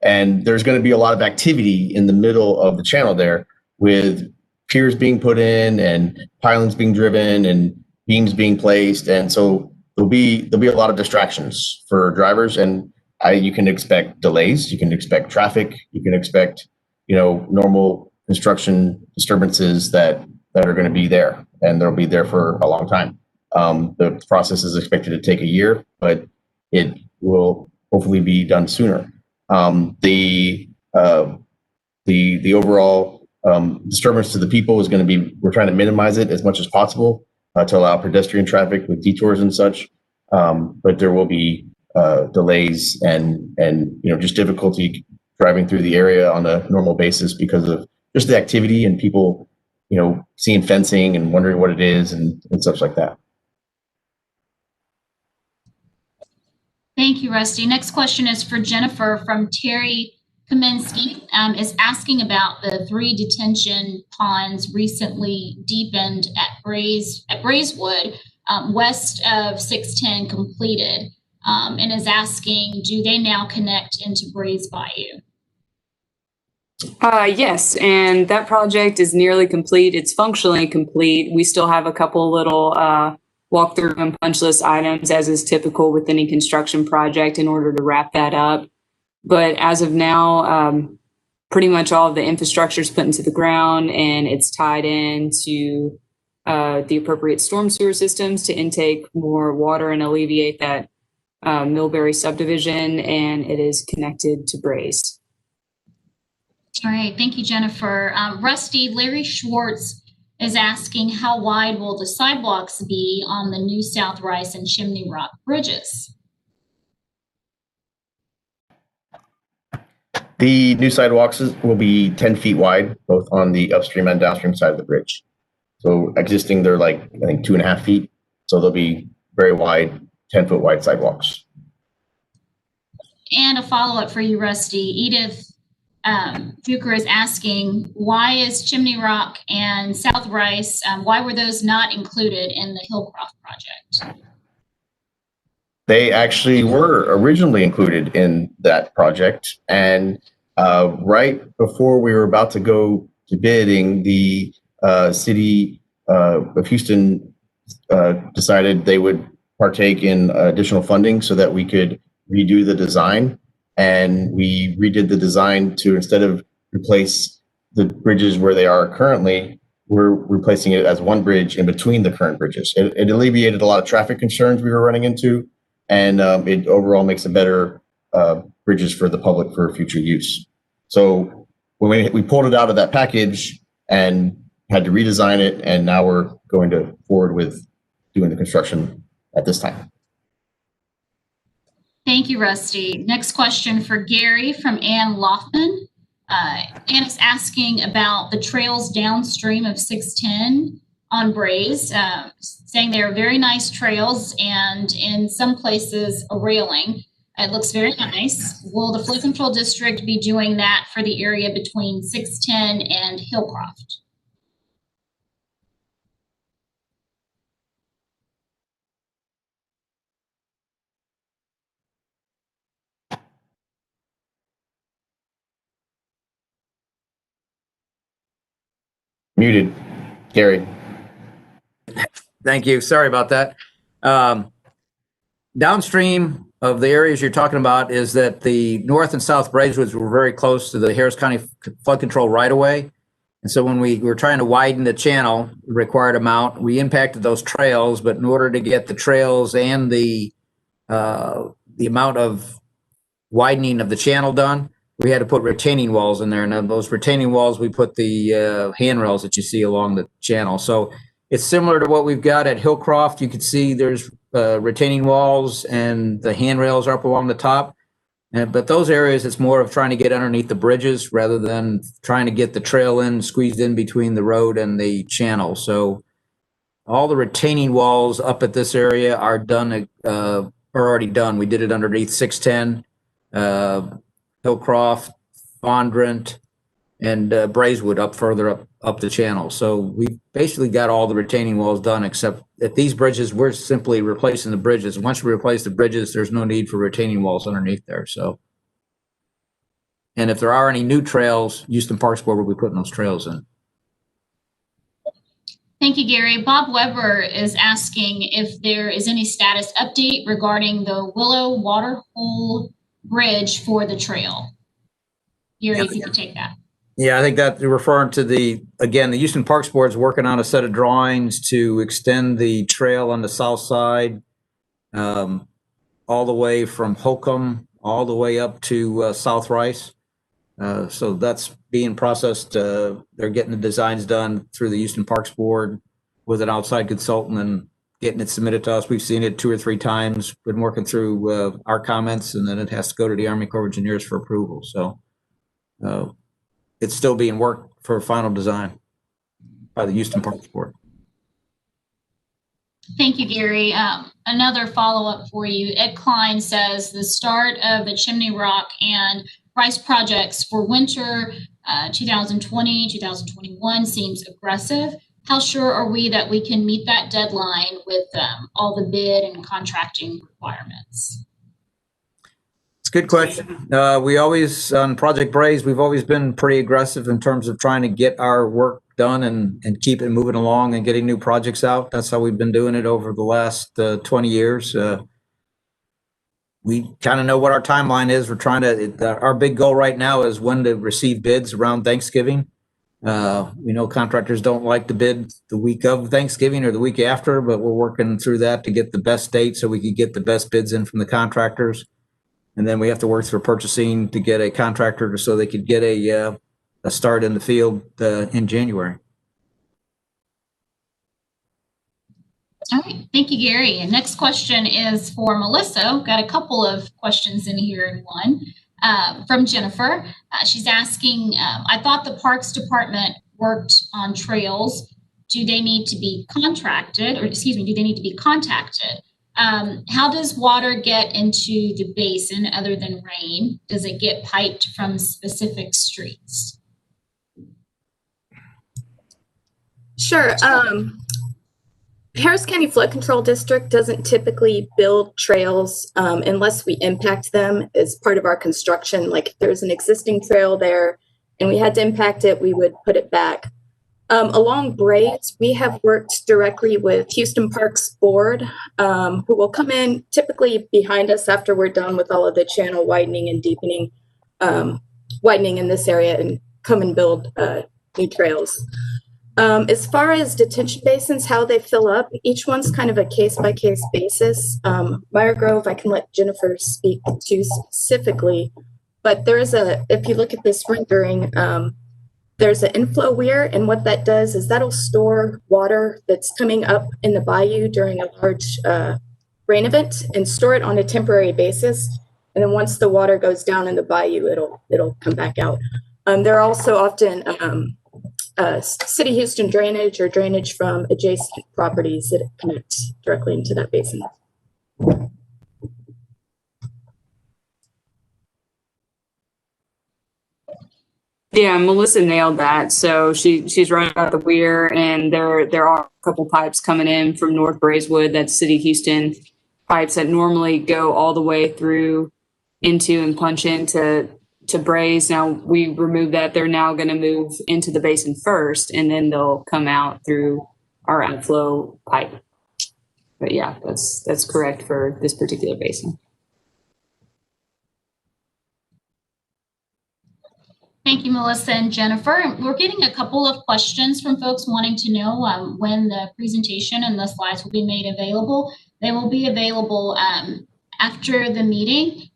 And there's going to be a lot of activity in the middle of the channel there, with piers being put in and pylons being driven and beams being placed. And so there'll be a lot of distractions for drivers, and you can expect delays, you can expect traffic, you can expect, normal construction disturbances that are going to be there, and they'll be there for a long time. The process is expected to take a year, but it will hopefully be done sooner. The overall disturbance to the people is going to be, we're trying to minimize it as much as possible to allow pedestrian traffic with detours and such. But there will be delays and just difficulty driving through the area on a normal basis because of just the activity and people, seeing fencing and wondering what it is and such like that. Thank you, Rusty. Next question is for Jennifer from Terry Kaminsky, is asking about the 3 detention ponds recently deepened at Braeswood, west of 610 completed, and is asking, do they now connect into Braes Bayou? Yes, and that project is nearly complete. It's functionally complete. We still have a couple little walkthrough and punch list items, as is typical with any construction project, in order to wrap that up. But as of now, pretty much all of the infrastructure is put into the ground, and it's tied into the appropriate storm sewer systems to intake more water and alleviate that Millbury subdivision, and it is connected to Braes. All right, thank you, Jennifer. Rusty, Larry Schwartz is asking, how wide will the sidewalks be on the new South Rice and Chimney Rock bridges? The new sidewalks will be 10 feet wide, both on the upstream and downstream side of the bridge. So existing, they're like, I think 2.5 feet. So they'll be very wide, 10-foot wide sidewalks. And a follow-up for you, Rusty. Edith Fuker is asking, why is Chimney Rock and South Rice, why were those not included in the Hillcroft project? They actually were originally included in that project. And right before we were about to go to bidding, the city of Houston decided they would partake in additional funding so that we could redo the design. And we redid the design to, instead of replace the bridges where they are currently, we're replacing it as one bridge in between the current bridges. It alleviated a lot of traffic concerns we were running into, and it overall makes a better bridges for the public for future use. So when we pulled it out of that package and had to redesign it, and now we're going to forward with doing the construction at this time. Thank you, Rusty. Next question for Gary from Ann Loftman. Ann is asking about the trails downstream of 610 on Braes, saying they are very nice trails and in some places a railing. It looks very nice. Will the Flood Control District be doing that for the area between 610 and Hillcroft? Muted, Gary. Thank you. Sorry about that. Downstream of the areas you're talking about is that the north and south Braeswoods were very close to the Harris County flood control right of way. And so when we were trying to widen the channel required amount, we impacted those trails. But in order to get the trails and the amount of widening of the channel done, we had to put retaining walls in there. And on those retaining walls, we put the handrails that you see along the channel. So it's similar to what we've got at Hillcroft. You can see there's retaining walls and the handrails are up along the top. But those areas, it's more of trying to get underneath the bridges rather than trying to get the trail in, squeezed in between the road and the channel. So all the retaining walls up at this area are done, are already done. We did it underneath 610. Hillcroft, Fondrent, and Braeswood up further up the channel. So we basically got all the retaining walls done, except at these bridges, we're simply replacing the bridges. Once we replace the bridges, there's no need for retaining walls underneath there. So, and if there are any new trails, Houston Parks Board will be putting those trails in. Thank you, Gary. Bob Weber is asking if there is any status update regarding the Willow Waterhole Bridge for the trail. Gary, if you could take that. Yeah, I think that you're referring to the Houston Parks Board is working on a set of drawings to extend the trail on the south side all the way from Holcomb all the way up to South Rice. So that's being processed. They're getting the designs done through the Houston Parks Board with an outside consultant and getting it submitted to us. We've seen it 2 or 3 times, been working through our comments, and then it has to go to the Army Corps of Engineers for approval. So it's still being worked for final design by the Houston Parks Board. Thank you, Gary. Another follow-up for you. Ed Klein says the start of the Chimney Rock and Rice projects for winter 2020, 2021 seems aggressive. How sure are we that we can meet that deadline with all the bid and contracting requirements? It's a good question. We always, on Project Braze, we've always been pretty aggressive in terms of trying to get our work done and keep it moving along and getting new projects out. That's how we've been doing it over the last 20 years. We kind of know what our timeline is. We're trying to, our big goal right now is when to receive bids around Thanksgiving. We know contractors don't like to bid the week of Thanksgiving or the week after, but we're working through that to get the best date so we can get the best bids in from the contractors. And then we have to work through purchasing to get a contractor so they could get a start in the field in January. All right, thank you, Gary. And next question is for Melissa. Got a couple of questions in here in one. From Jennifer. She's asking, I thought the Parks Department worked on trails. Do they need to be contracted, or excuse me, do they need to be contacted? How does water get into the basin other than rain? Does it get piped from specific streets? Sure. Harris County Flood Control District doesn't typically build trails unless we impact them as part of our construction. Like if there's an existing trail there and we had to impact it, we would put it back. Along Braze, we have worked directly with Houston Parks Board, who will come in typically behind us after we're done with all of the channel widening and deepening, widening in this area, and come and build new trails. As far as detention basins, how they fill up, each one's kind of a case-by-case basis. Meyergrove, I can let Jennifer speak to specifically, but there is if you look at this rendering, there's an inflow weir, and what that does is that'll store water that's coming up in the bayou during a large rain event and store it on a temporary basis. And then once the water goes down in the bayou, it'll come back out. There are also often City Houston drainage or drainage from adjacent properties that connect directly into that basin. Yeah, Melissa nailed that. So she's right about the weir, and there are a couple pipes coming in from North Brazewood. That's City Houston pipes that normally go all the way through into and punch into Braze. Now we remove that. They're now going to move into the basin first, and then they'll come out through our outflow pipe. But yeah, that's correct for this particular basin. Thank you, Melissa and Jennifer. We're getting a couple of questions from folks wanting to know when the presentation and the slides will be made available. They will be available after the meeting.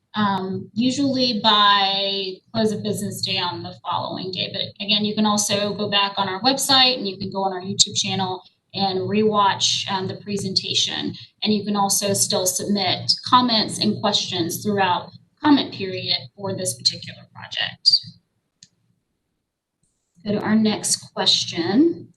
Usually by close of business day on the following day. But again, you can also go back on our website, and you can go on our YouTube channel and rewatch the presentation. And you can also still submit comments and questions throughout comment period for this particular project. Go to our next question.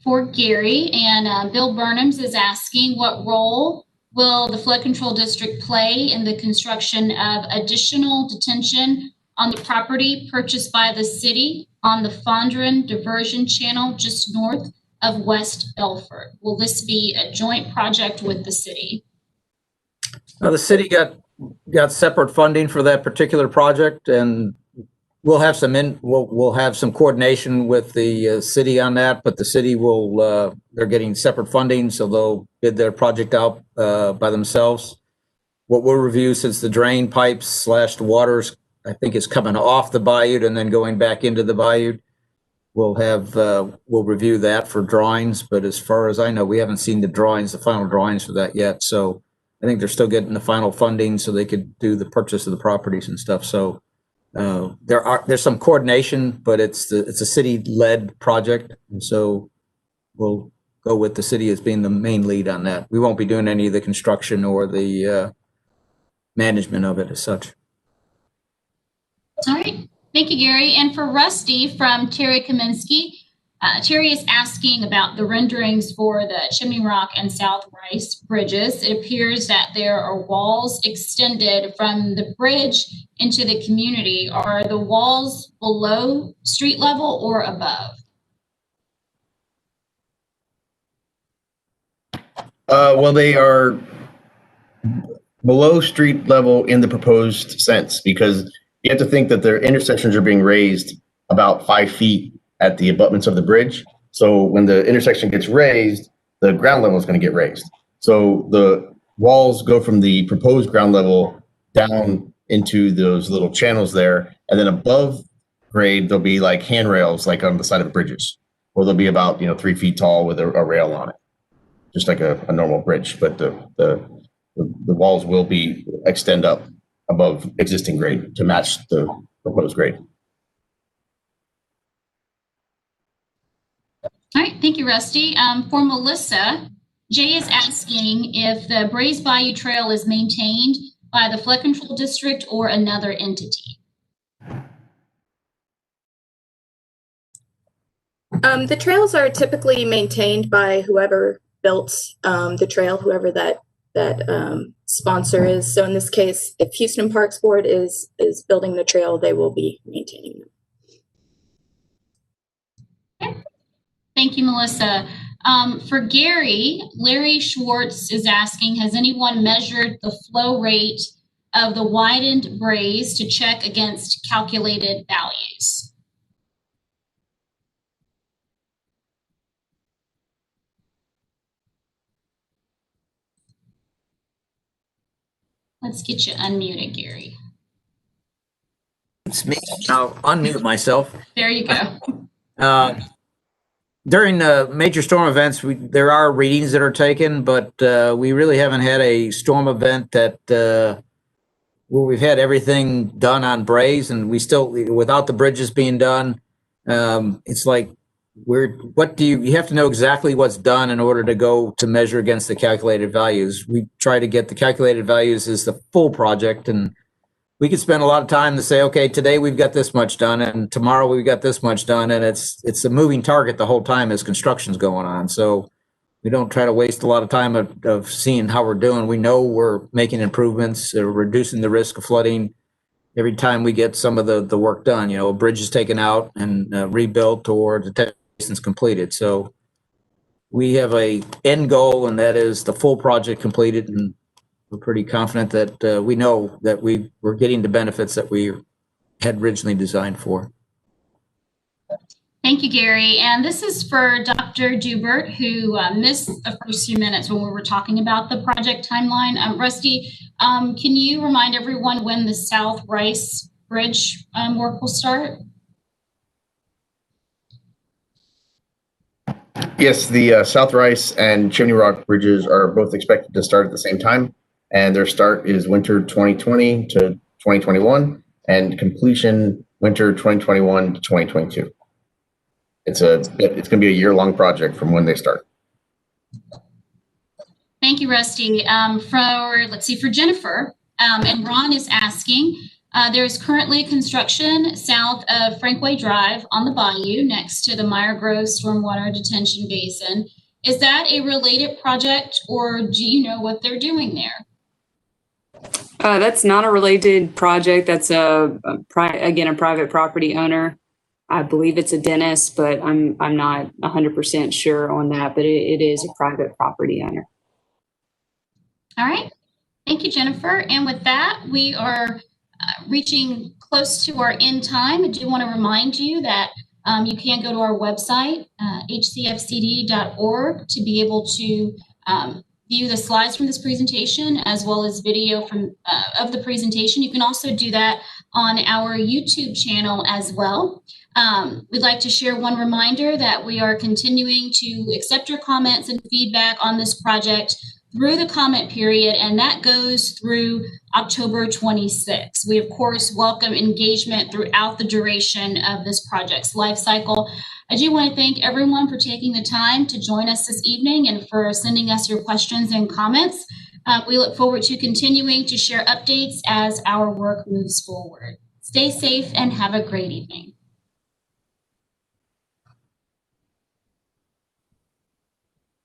For Gary, and Bill Burnhams is asking, what role will the Flood Control District play in the construction of additional detention on the property purchased by the city on the Fondren Diversion Channel just north of West Belfort? Will this be a joint project with the city? The city got separate funding for that particular project, and we'll have some coordination with the city on that, but the city will they're getting separate funding, so they'll bid their project out by themselves. What we'll review, since the drain pipes / the waters, I think, is coming off the bayou and then going back into the bayou, we'll review that for drawings. But as far as I know, we haven't seen the final drawings for that yet. So I think they're still getting the final funding so they could do the purchase of the properties and stuff. So there's some coordination, but it's a city-led project, and so we'll go with the city as being the main lead on that. We won't be doing any of the construction or the management of it as such. All right. Thank you, Gary. And for Rusty from Terry Kaminsky, Terry is asking about the renderings for the Chimney Rock and South Rice bridges. It appears that there are walls extended from the bridge into the community. Are the walls below street level or above? Well, they are below street level in the proposed sense, because you have to think that their intersections are being raised about 5 feet at the abutments of the bridge. So when the intersection gets raised, the ground level is going to get raised. So the walls go from the proposed ground level down into those little channels there. And then above grade, there'll be like handrails, like on the side of the bridges, or they'll be about 3 feet tall with a rail on it, just like a normal bridge. But the walls will extend up above existing grade to match the proposed grade. All right, thank you, Rusty. For Melissa, Jay is asking if the Brays Bayou Trail is maintained by the Flood Control District or another entity. The trails are typically maintained by whoever built the trail, whoever that sponsor is. So in this case, if Houston Parks Board is building the trail, they will be maintaining them. Thank you, Melissa. For Gary, Larry Schwartz is asking, has anyone measured the flow rate of the widened brays to check against calculated values? Let's get you unmuted, Gary. It's me. I'll unmute myself. There you go. During major storm events, there are readings that are taken, but we really haven't had a storm event that where we've had everything done on brays, and we still, without the bridges being done, it's like you have to know exactly what's done in order to go to measure against the calculated values. We try to get the calculated values as the full project, and we could spend a lot of time to say, okay, today we've got this much done, and tomorrow we've got this much done, and it's a moving target the whole time as construction's going on. So we don't try to waste a lot of time of seeing how we're doing. We know we're making improvements, reducing the risk of flooding every time we get some of the work done. A bridge is taken out and rebuilt, or the basin's completed. So we have a end goal, and that is the full project completed, and we're pretty confident that we know that we're getting the benefits that we had originally designed for. Thank you, Gary. And this is for Dr. Dubert, who missed the first few minutes when we were talking about the project timeline. Rusty, can you remind everyone when the South Rice Bridge work will start? Yes, the South Rice and Chimney Rock bridges are both expected to start at the same time, and their start is winter 2020 to 2021, and completion winter 2021 to 2022. It's going to be a year-long project from when they start. Thank you, Rusty. For Jennifer, and Ron is asking, there's currently construction south of Frankway Drive on the bayou next to the Meyergrove Stormwater Detention Basin. Is that a related project, or do you know what they're doing there? That's not a related project. That's a private property owner. I believe it's a dentist, but I'm not 100% sure on that, but it is a private property owner. All right. Thank you, Jennifer. And with that, we are reaching close to our end time. I do want to remind you that you can go to our website, hcfcd.org, to be able to view the slides from this presentation, as well as video of the presentation. You can also do that on our YouTube channel as well. We'd like to share one reminder that we are continuing to accept your comments and feedback on this project through the comment period, and that goes through October 26th. We, of course, welcome engagement throughout the duration of this project's life cycle. I do want to thank everyone for taking the time to join us this evening and for sending us your questions and comments. We look forward to continuing to share updates as our work moves forward. Stay safe and have a great evening.